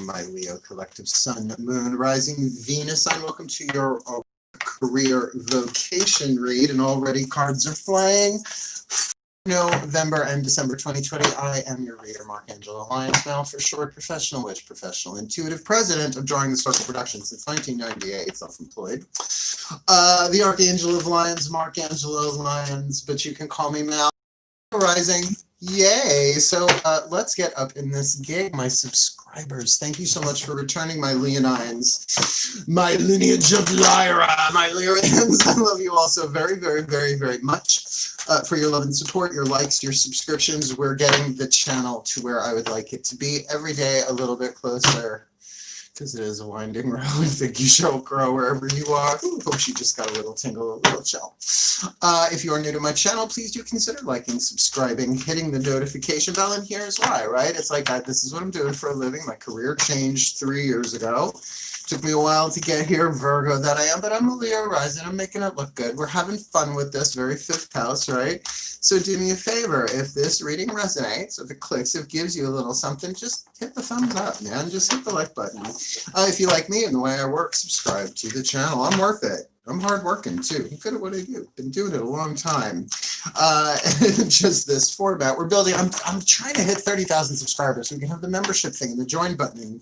my Leo collective Sun, Moon, Rising, Venus sign. Welcome to your career vocation read, and already cards are flying. November and December 2020. I am your reader, Archangel of Lyons, now for short, professional witch, professional intuitive, president of Drawing the Circle Productions since 1998, self-employed. The Archangel of Lyons, Archangel of Lyons, but you can call me Mal. Rising. Yay! So let's get up in this gig, my subscribers. Thank you so much for returning, my Leonines, my lineage of Lyra, my Lyrians. I love you all so very, very, very, very much for your love and support, your likes, your subscriptions. We're getting the channel to where I would like it to be every day, a little bit closer, because it is a winding road. Think you shall grow wherever you are. Ooh, hope she just got a little tingle, a little chill. If you are new to my channel, please do consider liking, subscribing, hitting the notification bell, and here's why, right? It's like, this is what I'm doing for a living. My career changed 3 years ago. Took me a while to get here, Virgo that I am, but I'm a Leo rising. I'm making it look good. We're having fun with this, very fifth house, right? So do me a favor. If this reading resonates, if it clicks, if it gives you a little something, just hit the thumbs up, man. Just hit the like button. If you like me and the way I work, subscribe to the channel. I'm worth it. I'm hardworking too. I'm good at what I do. Been doing it a long time. Just this format. We're building. I'm trying to hit 30,000 subscribers so we can have the membership thing and the join button. And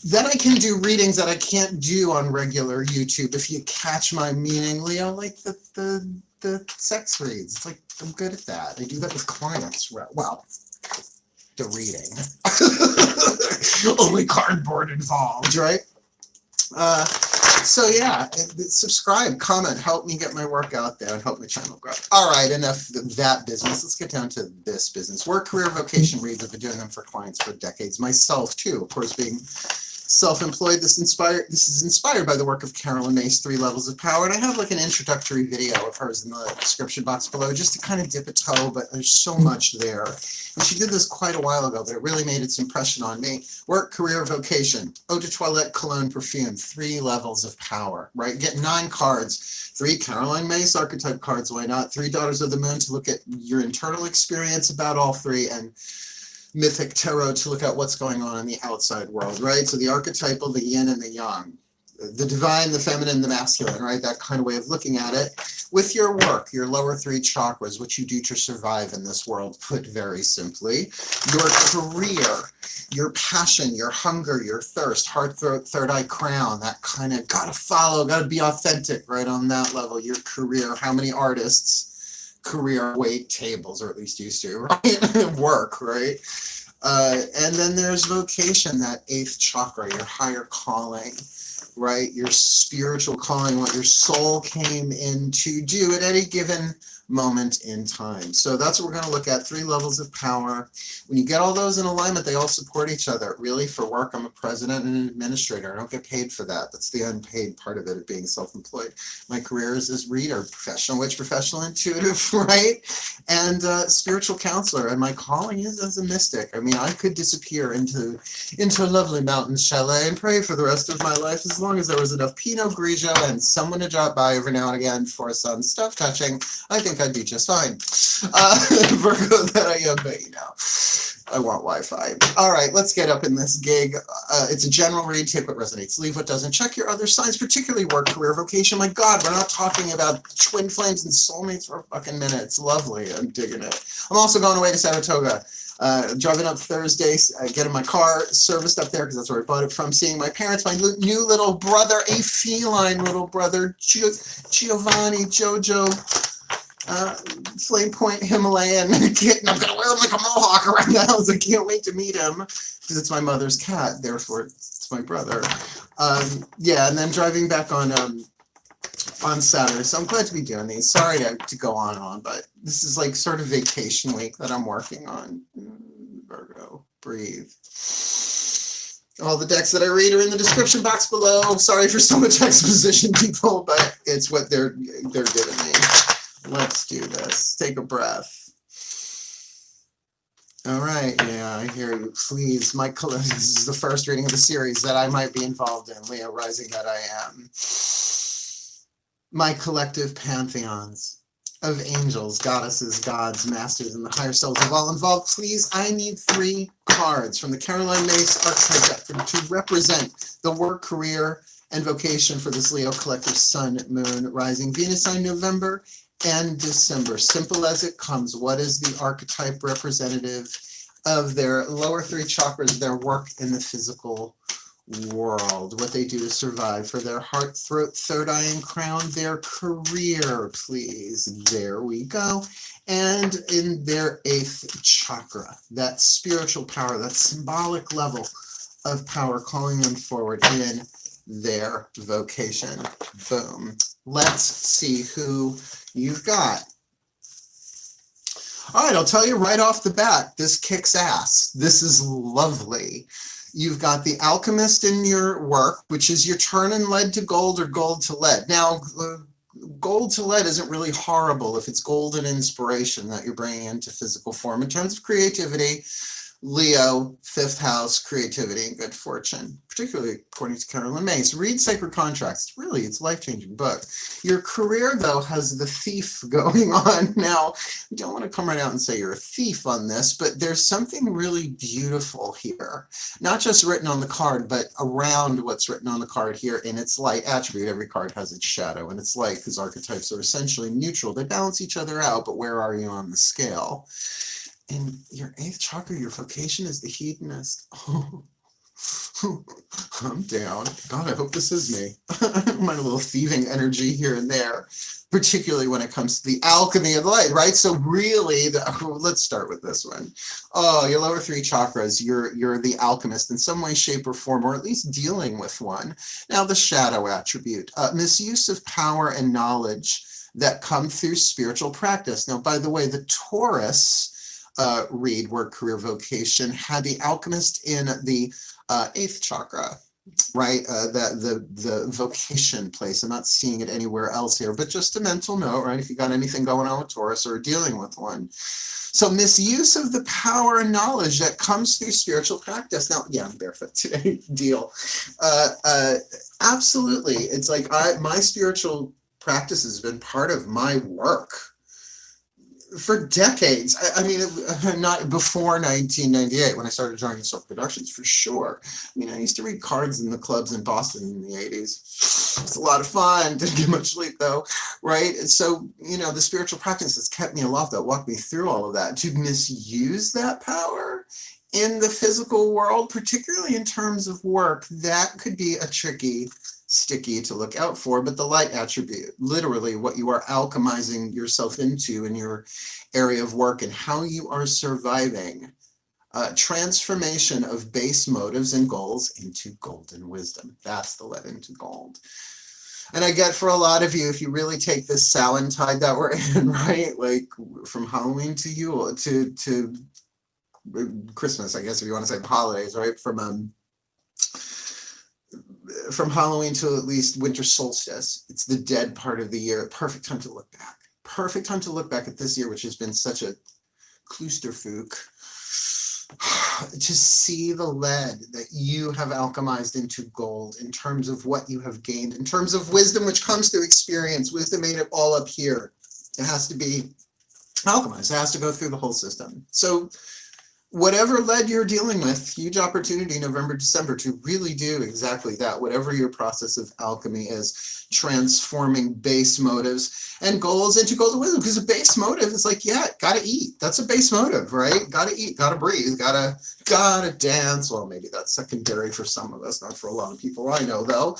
then I can do readings that I can't do on regular YouTube. If you catch my meaning, Leo, like the sex reads. It's like I'm good at that. I do that with clients. Well, the reading. Only cardboard involved, right? So yeah, subscribe, comment, help me get my work out there and help my channel grow. All right, enough of that business. Let's get down to this business. Work, career, vocation reads. I've been doing them for clients for decades. Myself too, of course, being self-employed. This is inspired by the work of Carolyn Myss, 3 Levels of Power, and I have like an introductory video of hers in the description box below just to kind of dip a toe, but there's so much there. And she did this quite a while ago, but it really made its impression on me. Work, career, vocation, eau de toilette, cologne, perfume, 3 levels of power, right? Get 9 cards, 3 Caroline Myss archetype cards, why not? 3 Daughters of the Moon to look at your internal experience about all 3, and Mythic Tarot to look at what's going on in the outside world, right? So the archetypal, the yin and the yang, the divine, the feminine, the masculine, right? That kind of way of looking at it. With your work, your lower 3 chakras, what you do to survive in this world, put very simply. Your career, your passion, your hunger, your thirst, heart, throat, third eye, crown, that kind of gotta follow, gotta be authentic, right? On that level, your career, how many artists, career wait tables, or at least used to, right? Work, right? And then there's vocation, that 8th chakra, your higher calling, right? Your spiritual calling, what your soul came in to do at any given moment in time. So that's what we're going to look at, 3 levels of power. When you get all those in alignment, they all support each other. Really, for work, I'm a president and an administrator. I don't get paid for that. That's the unpaid part of it, of being self-employed. My career is as reader, professional witch, professional intuitive, right? And spiritual counselor. And my calling is as a mystic. I mean, I could disappear into a lovely mountain chalet and pray for the rest of my life, as long as there was enough Pinot Grigio and someone to drop by every now and again for some stuff touching. I think I'd be just fine. Virgo that I am, but you know, I want Wi-Fi. All right, let's get up in this gig. It's a general read. Take what resonates, leave what doesn't. Check your other signs, particularly work, career, vocation. My God, we're not talking about twin flames and soulmates for a fucking minute. It's lovely. I'm digging it. I'm also going away to Saratoga. Driving up Thursday, getting my car serviced up there because that's where I bought it from. Seeing my parents, my new little brother, a feline little brother, Giovanni, Jojo. Flame Point Himalayan kitten. I'm gonna wear him like a mohawk around the house. I can't wait to meet him because it's my mother's cat, therefore it's my brother. Yeah, and then driving back on Saturday. So I'm glad to be doing these. Sorry to go on and on, but this is like sort of vacation week that I'm working on. Virgo, breathe. All the decks that I read are in the description box below. Sorry for so much exposition, people, but it's what they're giving me. Let's do this. Take a breath. All right. Yeah, I hear you. Please, this is the first reading of the series that I might be involved in. Leo rising that I am. My collective pantheons. of angels, goddesses, gods, masters, and the higher selves of all involved, please, I need 3 cards from the Caroline Myss Archetype deck to represent the work, career, and vocation for this Leo collective Sun, Moon, Rising, Venus sign November and December. Simple as it comes. What is the archetype representative of their lower 3 chakras, their work in the physical world, what they do to survive, for their heart, throat, third eye, and crown, their career, please. There we go. And in their 8th chakra, that spiritual power, that symbolic level of power calling them forward in their vocation. Boom. Let's see who you've got. All right, I'll tell you right off the bat, this kicks ass. This is lovely. You've got the Alchemist in your work, which is you're turning lead to gold or gold to lead. Now, gold to lead isn't really horrible if it's golden inspiration that you're bringing into physical form. In terms of creativity, Leo, 5th house, creativity and good fortune, particularly according to Caroline Myss. Read Sacred Contracts. It's a life-changing book. Your career, though, has the thief going on. Now, I don't want to come right out and say you're a thief on this, but there's something really beautiful here. Not just written on the card, but around what's written on the card here in its light attribute. Every card has its shadow and its light, because archetypes are essentially neutral. They balance each other out, but where are you on the scale? In your 8th chakra, your vocation is the hedonist. Oh, I'm down. God, I hope this is me. My little thieving energy here and there, particularly when it comes to the alchemy of light, right? So really, let's start with this one. Oh, your lower 3 chakras, you're the alchemist in some way, shape, or form, or at least dealing with one. Now, the shadow attribute, misuse of power and knowledge that come through spiritual practice. Now, by the way, the Taurus read work, career, vocation had the alchemist in the 8th chakra, right? The vocation place. I'm not seeing it anywhere else here, but just a mental note, right? If you got anything going on with Taurus or dealing with one. So misuse of the power and knowledge that comes through spiritual practice. Now, yeah, I'm barefoot today, deal. Absolutely. It's like my spiritual practice has been part of my work for decades. I mean, not before 1998 when I started joining Self Productions, for sure. I mean, I used to read cards in the clubs in Boston in the 80s. It's a lot of fun. Didn't get much sleep though, right? And so, the spiritual practice has kept me aloft, that walked me through all of that. To misuse that power in the physical world, particularly in terms of work, that could be a tricky, sticky to look out for. But the light attribute, literally what you are alchemizing yourself into in your area of work and how you are surviving, transformation of base motives and goals into golden wisdom. That's the lead into gold. And I get, for a lot of you, if you really take this Samhain tide that we're in, right, like from Halloween to Yule to Christmas, I guess, if you want to say holidays, right, from Halloween to at least winter solstice, it's the dead part of the year. Perfect time to look back. Perfect time to look back at this year, which has been such a clusterfuck, to see the lead that you have alchemized into gold in terms of what you have gained, in terms of wisdom, which comes through experience. Wisdom ain't it all up here. It has to be alchemized. It has to go through the whole system. So whatever lead you're dealing with, huge opportunity November, December to really do exactly that. Whatever your process of alchemy is, transforming base motives and goals into golden wisdom. Because a base motive is like, yeah, gotta eat. That's a base motive, right? Gotta eat, gotta breathe, gotta dance. Well, maybe that's secondary for some of us, not for a lot of people I know though.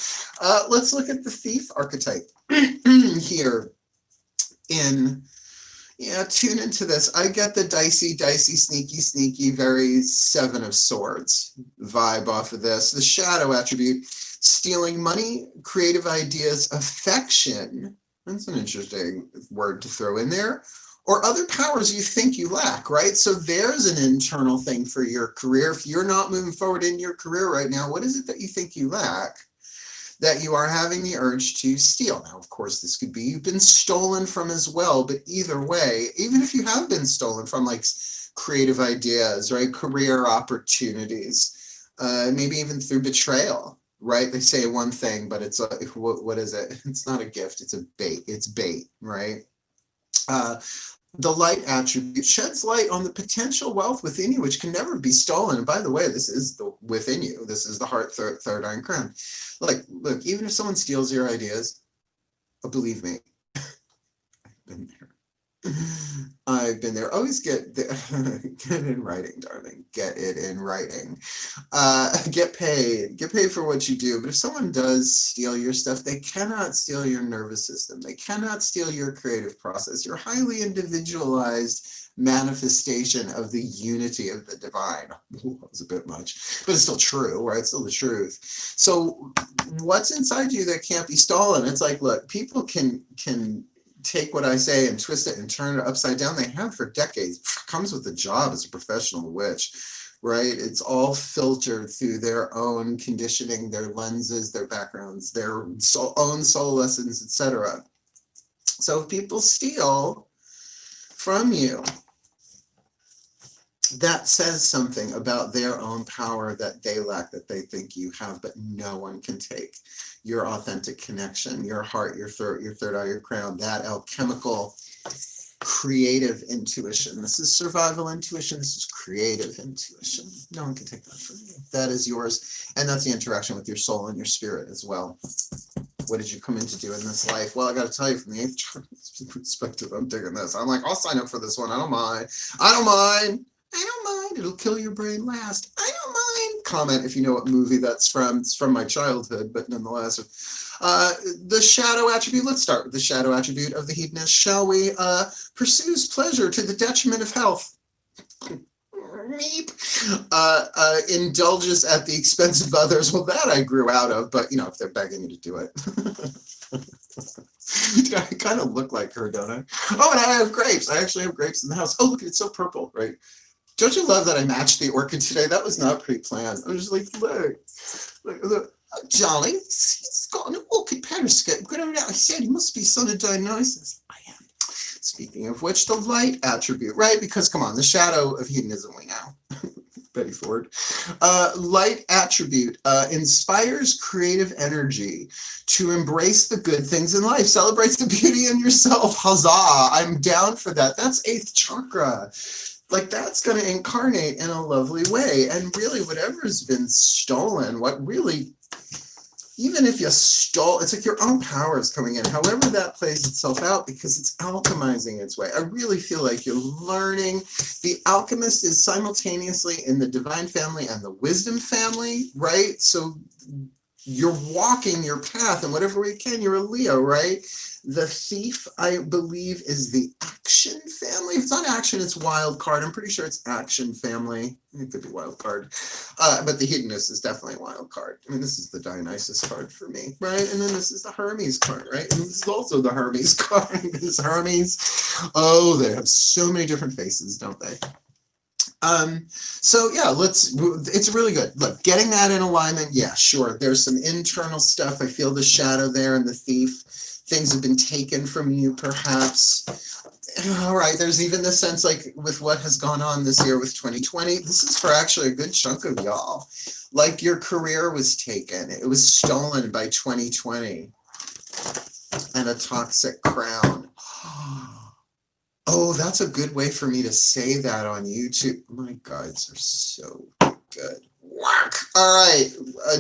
Let's look at the thief archetype here in... Yeah, tune into this. I get the dicey, sneaky, very 7 of Swords vibe off of this. The shadow attribute, stealing money, creative ideas, affection. That's an interesting word to throw in there. Or other powers you think you lack, right? So there's an internal thing for your career. If you're not moving forward in your career right now, what is it that you think you lack that you are having the urge to steal? Now, of course, this could be you've been stolen from as well, but either way, even if you have been stolen from, like creative ideas, right, career opportunities, maybe even through betrayal, right? They say one thing, but it's what is it? It's not a gift, it's a bait. It's bait, right? The light attribute sheds light on the potential wealth within you, which can never be stolen. And by the way, this is the within you. This is the heart, third eye, and crown. Like, look, even if someone steals your ideas, believe me, I've been there. I've been there. Always get it in writing, darling. Get it in writing. Get paid. Get paid for what you do. But if someone does steal your stuff, they cannot steal your nervous system. They cannot steal your creative process. Your highly individualized manifestation of the unity of the divine. Ooh, that was a bit much, but it's still true, right? It's still the truth. So what's inside you that can't be stolen? It's like, look, people can take what I say and twist it and turn it upside down. They have for decades. It comes with the job as a professional witch, right? It's all filtered through their own conditioning, their lenses, their backgrounds, their own soul lessons, etc. So if people steal from you, that says something about their own power that they lack, that they think you have, but no one can take. Your authentic connection, your heart, your throat, your third eye, your crown, that alchemical creative intuition. This is survival intuition. This is creative intuition. No one can take that from you. That is yours. And that's the interaction with your soul and your spirit as well. What did you come in to do in this life? Well, I got to tell you, from the 8th chart perspective, I'm digging this. I'm like, I'll sign up for this one. I don't mind. I don't mind. I don't mind. It'll kill your brain last. I don't mind. Comment if you know what movie that's from. It's from my childhood, but nonetheless. The shadow attribute. Let's start with the shadow attribute of the hedonist, shall we? Pursues pleasure to the detriment of health. Meep. Indulges at the expense of others. Well, that I grew out of, but you know, if they're begging you to do it. I kind of look like her, don't I? Oh, and I have grapes. I actually have grapes in the house. Oh, look, it's so purple, right? Don't you love that I matched the orchid today? That was not pre-planned. I was just like, look. Oh, darling, he's got an orchid periscope. Good old, I said, he must be son of Dionysus. I am. Speaking of which, the light attribute, right? Because, come on, the shadow of hedonism we know. Betty Ford. Light attribute inspires creative energy to embrace the good things in life, celebrates the beauty in yourself. Huzzah! I'm down for that. That's 8th chakra. Like, that's going to incarnate in a lovely way. And really, whatever's been stolen, what really, even if you stole, it's like your own power is coming in, however that plays itself out, because it's alchemizing its way. I really feel like you're learning. The alchemist is simultaneously in the divine family and the wisdom family, right? So you're walking your path, and whatever way you can, you're a Leo, right? The thief, I believe, is the action family. If it's not action, it's wild card. I'm pretty sure it's action family. It could be wild card. But the hedonist is definitely a wild card. I mean, this is the Dionysus card for me, right? And then this is the Hermes card, right? And this is also the Hermes card. This Hermes. Oh, they have so many different faces, don't they? So yeah, it's really good. Look, getting that in alignment, yeah, sure. There's some internal stuff. I feel the shadow there and the thief. Things have been taken from you, perhaps. All right, there's even the sense, like, with what has gone on this year with 2020, this is for actually a good chunk of y'all. Like, your career was taken. It was stolen by 2020 and a toxic crown. Oh, that's a good way for me to say that on YouTube. My guides are so good. Whack! All right,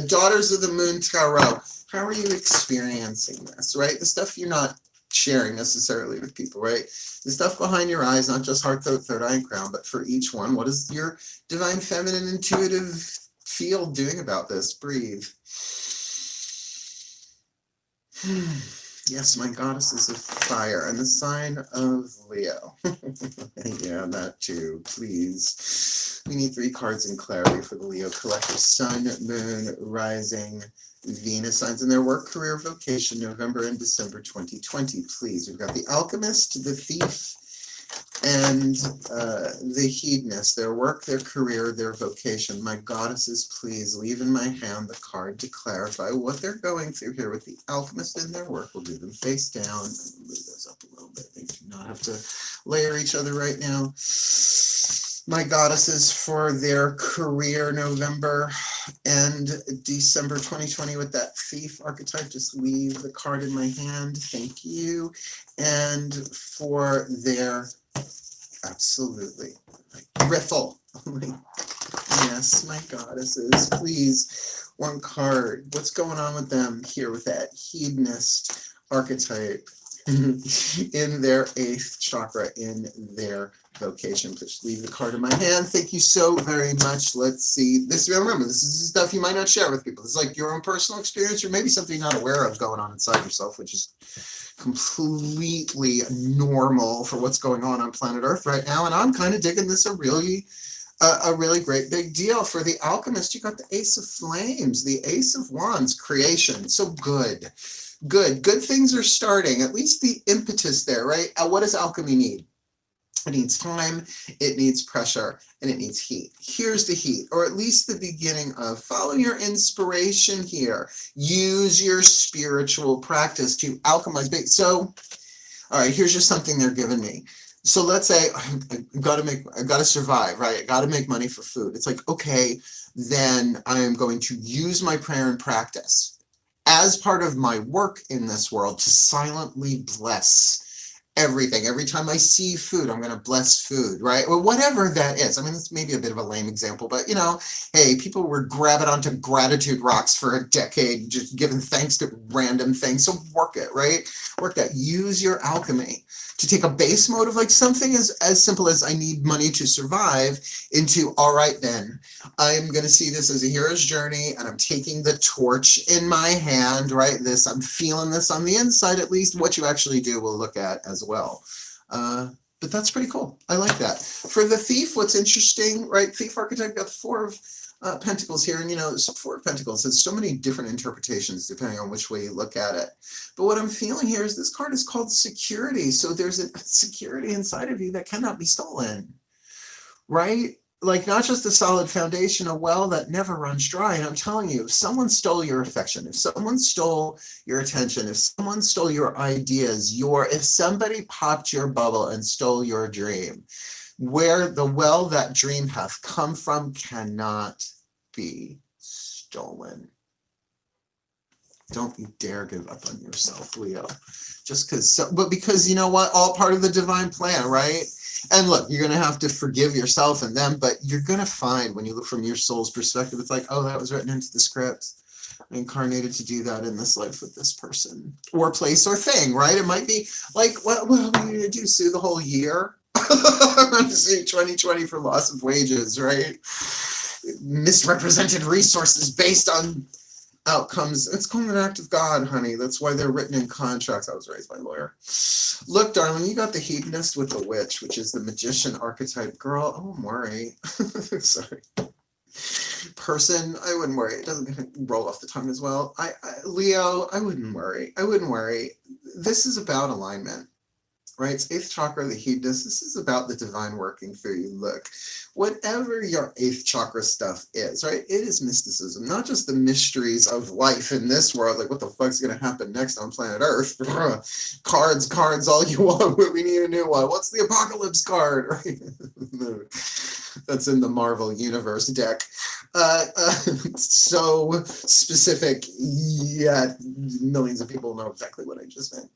Daughters of the Moon Tarot. How are you experiencing this, right? The stuff you're not sharing necessarily with people, right? The stuff behind your eyes, not just heart, third eye, and crown, but for each one, what is your divine feminine intuitive field doing about this? Breathe. Yes, my goddess is of fire and the sign of Leo. Yeah, that too, please. We need 3 cards in clarity for the Leo collective. Sun, Moon, Rising, Venus signs in their work, career, vocation, November and December 2020, please. We've got the Alchemist, the Thief, and the Hedonist, their work, their career, their vocation. My goddesses, please leave in my hand the card to clarify what they're going through here with the Alchemist in their work. We'll do them face down. Move those up a little bit. They do not have to layer each other right now. My goddesses for their career, November end December 2020 with that thief archetype. Just leave the card in my hand. Thank you. And for their, absolutely, riffle. Yes, my goddesses, please, one card. What's going on with them here with that hedonist archetype in their 8th chakra, in their vocation? Just leave the card in my hand. Thank you so very much. Let's see. This, remember, this is stuff you might not share with people. It's like your own personal experience, or maybe something you're not aware of going on inside yourself, which is completely normal for what's going on planet Earth right now. And I'm kind of digging this a really great big deal. For the Alchemist, you got the Ace of Flames, the Ace of Wands, creation. So good. Good things are starting, at least the impetus there, right? What does alchemy need? It needs time, it needs pressure, and it needs heat. Here's the heat, or at least the beginning of. Follow your inspiration here. Use your spiritual practice to alchemize. So, all right, here's just something they're giving me. So let's say I've got to survive, right? I got to make money for food. It's like, okay, then I am going to use my prayer and practice as part of my work in this world to silently bless everything. Every time I see food, I'm going to bless food, right? Or whatever that is. I mean, it's maybe a bit of a lame example, but you know, hey, people were grabbing onto gratitude rocks for a decade, just giving thanks to random things. So work it, right? Work that. Use your alchemy to take a base mode of like something as simple as I need money to survive into, all right, then I'm going to see this as a hero's journey, and I'm taking the torch in my hand, right? I'm feeling this on the inside, at least. What you actually do, we'll look at as well. But that's pretty cool. I like that. For the thief, what's interesting, right? Thief archetype got the 4 of Pentacles here, and you know, 4 of Pentacles has so many different interpretations depending on which way you look at it. But what I'm feeling here is this card is called security. So there's a security inside of you that cannot be stolen, right? Like not just a solid foundation, a well that never runs dry. And I'm telling you, if someone stole your affection, if someone stole your attention, if someone stole your ideas, if somebody popped your bubble and stole your dream, where the well that dream hath come from cannot be stolen. Don't you dare give up on yourself, Leo. Just because you know what? All part of the divine plan, right? And look, you're going to have to forgive yourself and them, but you're going to find when you look from your soul's perspective, it's like, oh, that was written into the script. I incarnated to do that in this life with this person or place or thing, right? It might be like, what are you going to do? Sue the whole year? I'm going to sue 2020 for loss of wages, right? Misrepresented resources based on outcomes. It's called an act of God, honey. That's why they're written in contracts. I was raised by a lawyer. Look, darling, you got the hedonist with the witch, which is the magician archetype. Girl, I wouldn't worry. Sorry. Person, I wouldn't worry. It doesn't roll off the tongue as well. Leo, I wouldn't worry. I wouldn't worry. This is about alignment, right? It's 8th chakra, the hedonist. This is about the divine working through you. Look, whatever your 8th chakra stuff is, right? It is mysticism, not just the mysteries of life in this world, like what the fuck's going to happen next on planet Earth. Cards, all you want. We need a new one. What's the apocalypse card? Right? That's in the Marvel Universe deck. So specific, yeah, millions of people know exactly what I just meant.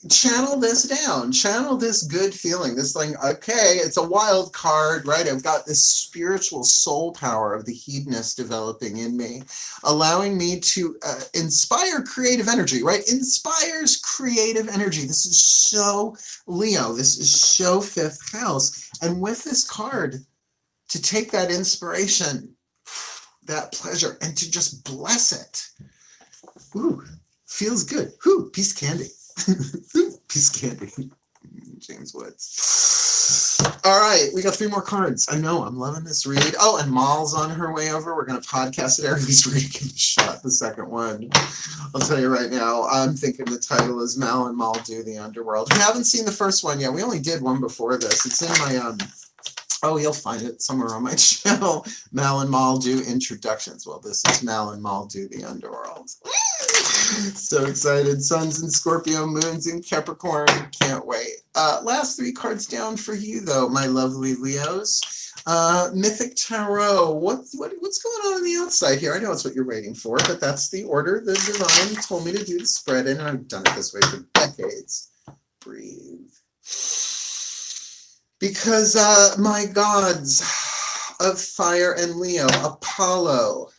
Channel this down, channel this good feeling, this thing, okay, it's a wild card, right? I've got this spiritual soul power of the hedonist developing in me, allowing me to inspire creative energy, right? Inspires creative energy. This is so Leo, this is so 5th house. And with this card, to take that inspiration, that pleasure, and to just bless it. Ooh, feels good. Ooh, piece of candy. Piece of candy. James Woods. All right, we got 3 more cards. I know, I'm loving this read. Oh, and Mal's on her way over. We're going to podcast it. Everybody's ready to give a shot. The second one. I'll tell you right now, I'm thinking the title is Mal and Mal Do the Underworld. If you haven't seen the first one yet, we only did one before this. It's in my, oh, you'll find it somewhere on my channel. Mal and Mal Do Introductions. Well, this is Mal and Mal Do the Underworld. So excited. Suns in Scorpio, moons in Capricorn. Can't wait. Last 3 cards down for you, though, my lovely Leos. Mythic Tarot, what's going on the outside here? I know it's what you're waiting for, but that's the order the divine told me to do the spread in, and I've done it this way for decades. Breathe. Because my gods of fire and Leo, Apollo,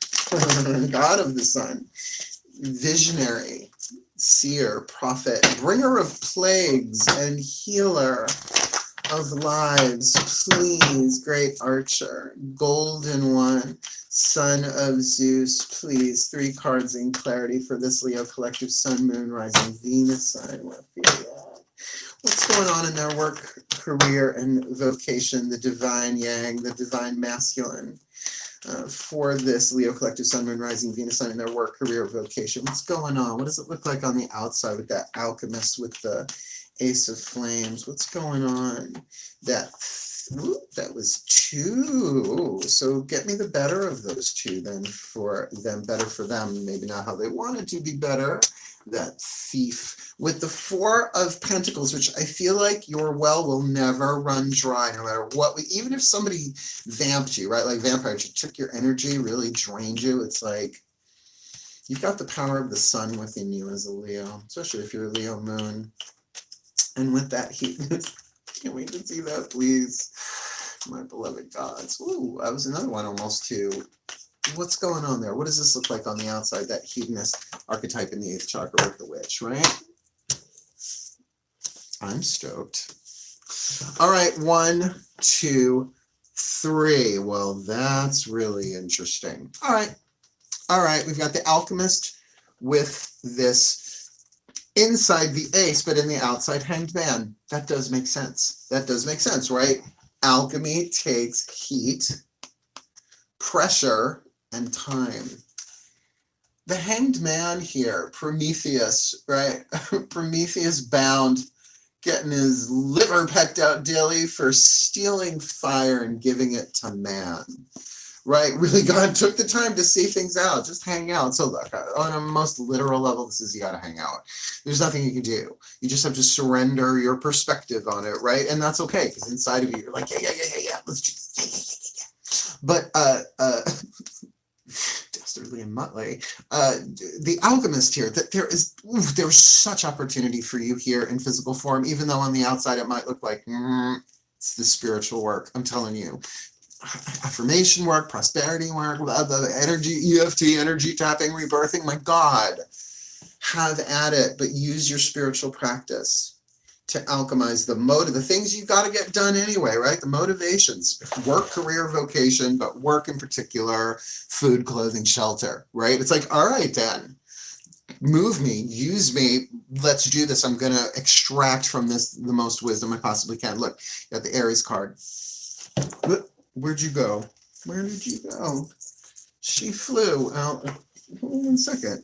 god of the sun, visionary, seer, prophet, bringer of plagues, and healer of lives, please, great archer, golden one, son of Zeus, please, 3 cards in clarity for this Leo collective, sun, moon, rising, Venus sign. What's going on in their work, career, and vocation, the divine yang, the divine masculine, for this Leo collective, sun, moon, rising, Venus sign in their work, career, vocation? What's going on? What does it look like on the outside with that alchemist, with the Ace of Flames? What's going on? That was 2. So get me the better of those 2 then, for them, better for them. Maybe not how they wanted to be better. That thief with the 4 of Pentacles, which I feel like your well will never run dry, no matter what. Even if somebody vamped you, right? Like vampires, you took your energy, really drained you. It's like you've got the power of the sun within you as a Leo, especially if you're a Leo moon. And with that heat, can't wait to see that, please. My beloved gods. Ooh, that was another one almost 2. What's going on there? What does this look like on the outside? That hedonist archetype in the 8th chakra with the witch, right? I'm stoked. All right, 1, 2, 3. Well, that's really interesting. All right. We've got the alchemist with this inside the ace, but in the outside hanged man. That does make sense. That does make sense, right? Alchemy takes heat, pressure, and time. The hanged man here, Prometheus, right? Prometheus bound, getting his liver pecked out daily for stealing fire and giving it to man, right? Really, God took the time to see things out, just hang out. So look, on a most literal level, this is you got to hang out. There's nothing you can do. You just have to surrender your perspective on it, right? And that's okay, because inside of you, you're like, yeah, let's just, But, Dastardly and Muttley, the alchemist here, that there's such opportunity for you here in physical form, even though on the outside it might look like it's the spiritual work. I'm telling you, affirmation work, prosperity work, the energy, EFT, energy tapping, rebirthing. My God, have at it, but use your spiritual practice to alchemize the things you've got to get done anyway, right? The motivations, work, career, vocation, but work in particular, food, clothing, shelter, right? It's like, all right, then, move me, use me, let's do this. I'm going to extract from this the most wisdom I possibly can. Look, you got the Aries card. Where'd you go? Where did you go? She flew out. Hold on 1 second.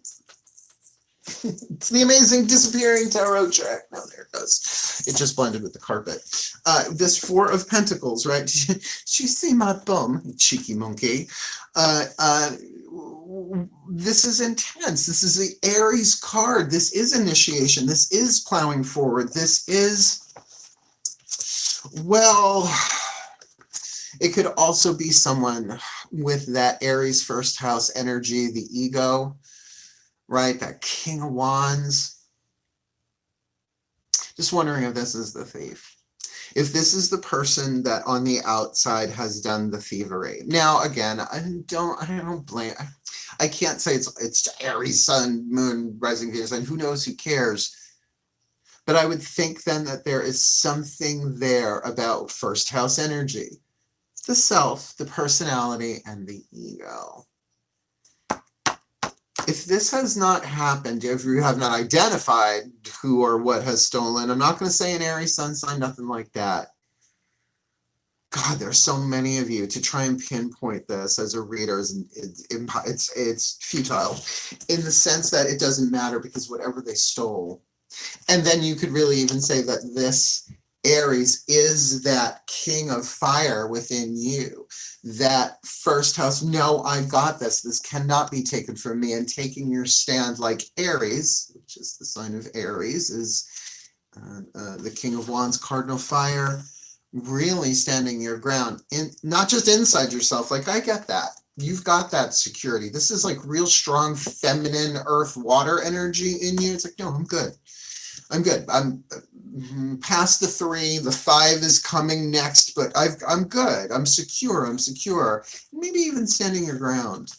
It's the amazing disappearing tarot check. No, there it goes. It just blended with the carpet. This 4 of Pentacles, right? Did you see my bum, you cheeky monkey? This is intense. This is the Aries card. This is initiation. This is plowing forward. This is, well, it could also be someone with that Aries first house energy, the ego, right? That King of Wands. Just wondering if this is the thief. If this is the person that on the outside has done the thievery. Now, again, I don't blame. I can't say it's Aries, Sun, Moon, Rising, Venus, and who knows, who cares. But I would think then that there is something there about first house energy. The self, the personality, and the ego. If this has not happened, if you have not identified who or what has stolen, I'm not going to say an Aries sun sign, nothing like that. God, there's so many of you. To try and pinpoint this as a reader, it's futile in the sense that it doesn't matter because whatever they stole. And then you could really even say that this Aries is that king of fire within you. That first house, no, I got this. This cannot be taken from me. And taking your stand like Aries, which is the sign of Aries, is the King of Wands, cardinal fire, really standing your ground, in not just inside yourself. Like, I get that. You've got that security. This is like real strong feminine earth water energy in you. It's like, no, I'm good. I'm good. I'm past the 3. The 5 is coming next, but I'm good. I'm secure. I'm secure. Maybe even standing your ground.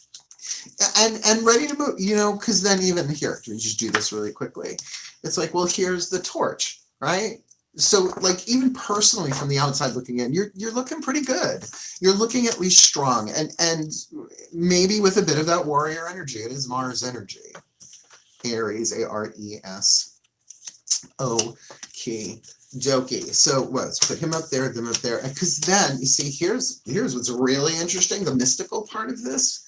And ready to move, you know, because then even here, we just do this really quickly. It's like, well, here's the torch, right? So like even personally from the outside looking in, you're looking pretty good. You're looking at least strong, and maybe with a bit of that warrior energy. It is Mars energy. Aries, Ares. Okay, dokie. So let's put him up there, them up there, because then you see here's what's really interesting. The mystical part of this.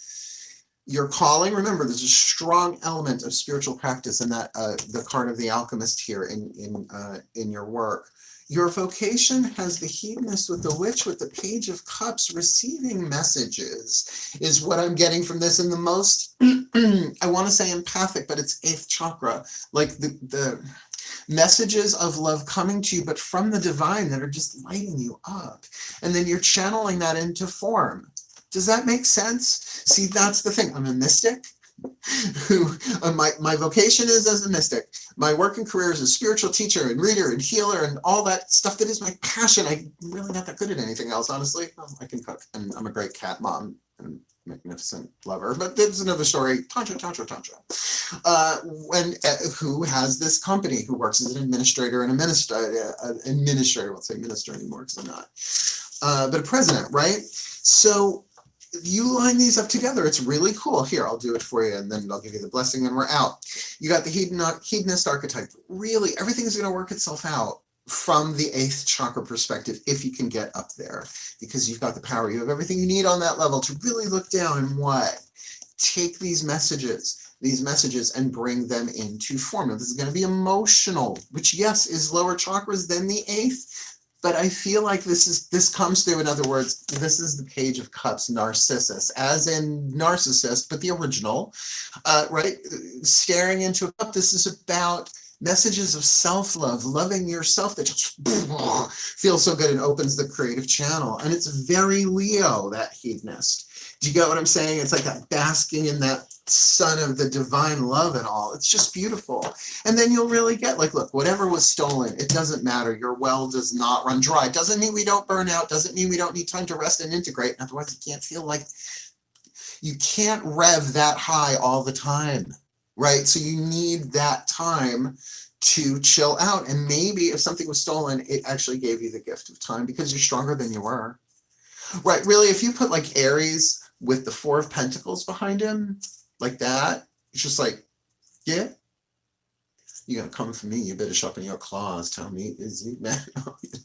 Your calling, remember, there's a strong element of spiritual practice in that the card of the Alchemist here in your work. Your vocation has the hedonist with the witch with the Page of Cups. Receiving messages is what I'm getting from this in the most, I want to say empathic, but it's 8th chakra. Like the messages of love coming to you, but from the divine that are just lighting you up. And then you're channeling that into form. Does that make sense? See, that's the thing. I'm a mystic who my vocation is as a mystic. My working career as a spiritual teacher and reader and healer and all that stuff that is my passion. I'm really not that good at anything else, honestly. I can cook, and I'm a great cat mom and magnificent lover, but there's another story. Tantra. Who has this company, who works as an administrator and administrator, won't say minister anymore because I'm not, but a president, right? So you line these up together. It's really cool. Here, I'll do it for you, and then I'll give you the blessing, and we're out. You got the hedonist archetype. Really, everything's going to work itself out from the 8th chakra perspective if you can get up there, because you've got the power. You have everything you need on that level to really look down and what? Take these messages and bring them into form. Now, this is going to be emotional, which, yes, is lower chakras than the 8th. But I feel like this comes through. In other words, this is the Page of Cups, Narcissus, as in Narcissist, but the original, right? Staring into a cup. This is about messages of self-love, loving yourself that just feels so good and opens the creative channel. And it's very Leo, that hedonist. Do you get what I'm saying? It's like that basking in that sun of the divine love and all. It's just beautiful. And then you'll really get like, look, whatever was stolen, it doesn't matter. Your well does not run dry. Doesn't mean we don't burn out. Doesn't mean we don't need time to rest and integrate. Otherwise, you can't feel like, you can't rev that high all the time, right? So you need that time to chill out. And maybe if something was stolen, it actually gave you the gift of time because you're stronger than you were. Right, really, if you put like Aries with the 4 of Pentacles behind him, like that, it's just like, yeah, you're gonna come for me, you better sharpen your claws. Tell me, is it man?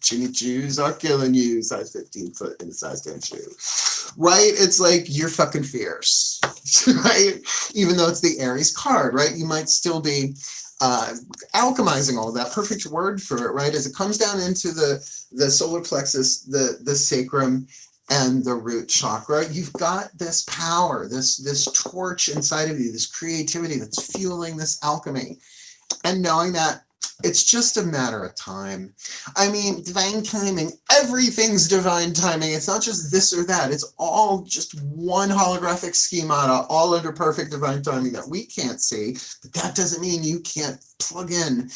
Jimmy Jews are killing you, size 15 foot in a size 10 shoe. Right? It's like, you're fucking fierce, right? Even though it's the Aries card, right? You might still be alchemizing all of that. Perfect word for it, right? As it comes down into the solar plexus, the sacrum, and the root chakra, you've got this power, this torch inside of you, this creativity that's fueling this alchemy. And knowing that it's just a matter of time. I mean, divine timing, everything's divine timing. It's not just this or that. It's all just one holographic schemata, all under perfect divine timing that we can't see. But that doesn't mean you can't plug in,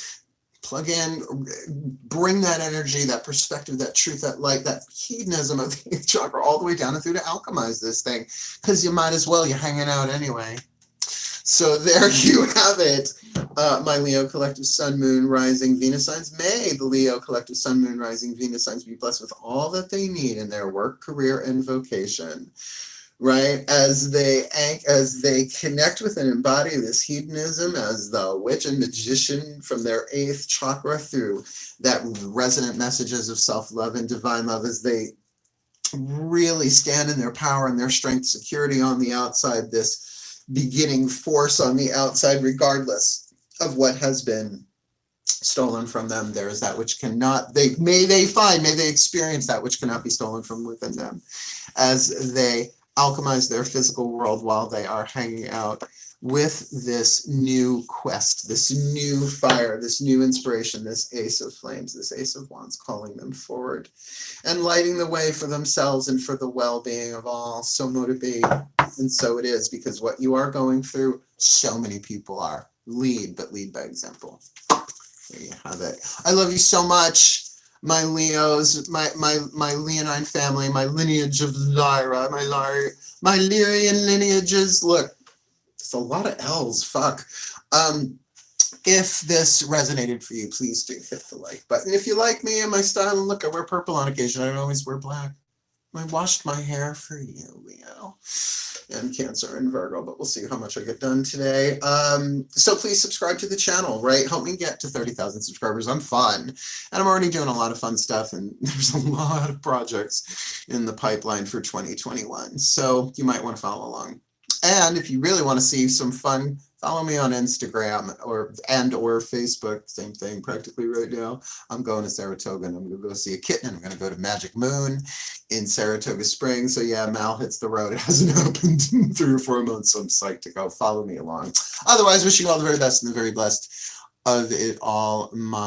bring that energy, that perspective, that truth, that light, that hedonism of the 8th chakra all the way down and through to alchemize this thing, because you might as well, you're hanging out anyway. So there you have it, my Leo collective sun, moon, rising, Venus signs. May the Leo collective sun, moon, rising, Venus signs be blessed with all that they need in their work, career, and vocation. Right, as they connect with and embody this hedonism as the witch and magician from their 8th chakra through that resonant messages of self-love and divine love, as they really stand in their power and their strength, security on the outside, this beginning force on the outside, regardless of what has been stolen from them. There is that which cannot, may they experience that which cannot be stolen from within them, as they alchemize their physical world while they are hanging out with this new quest, this new fire, this new inspiration, this Ace of Flames, this Ace of Wands, calling them forward and lighting the way for themselves and for the well-being of all. So motivate, and so it is, because what you are going through, so many people are. Lead, but lead by example. There you have it. I love you so much, my Leos, my Leonine family, my lineage of Lyra, my Lyrian lineages. Look, it's a lot of L's, fuck. If this resonated for you, please do hit the like button. If you like me and my style, and look, I wear purple on occasion. I don't always wear black. I washed my hair for you, Leo. And Cancer and Virgo, but we'll see how much I get done today. So please subscribe to the channel, right? Help me get to 30,000 subscribers. I'm fun. And I'm already doing a lot of fun stuff, and there's a lot of projects in the pipeline for 2021. So you might want to follow along. And if you really want to see some fun, follow me on Instagram or Facebook. Same thing practically right now. I'm going to Saratoga and I'm going to go see a kitten. And I'm going to go to Magic Moon in Saratoga Springs. So yeah, Mal hits the road. It hasn't happened in 3 or 4 months. So I'm psyched to go. Follow me along. Otherwise, wishing you all the very best and the very blessed of it all.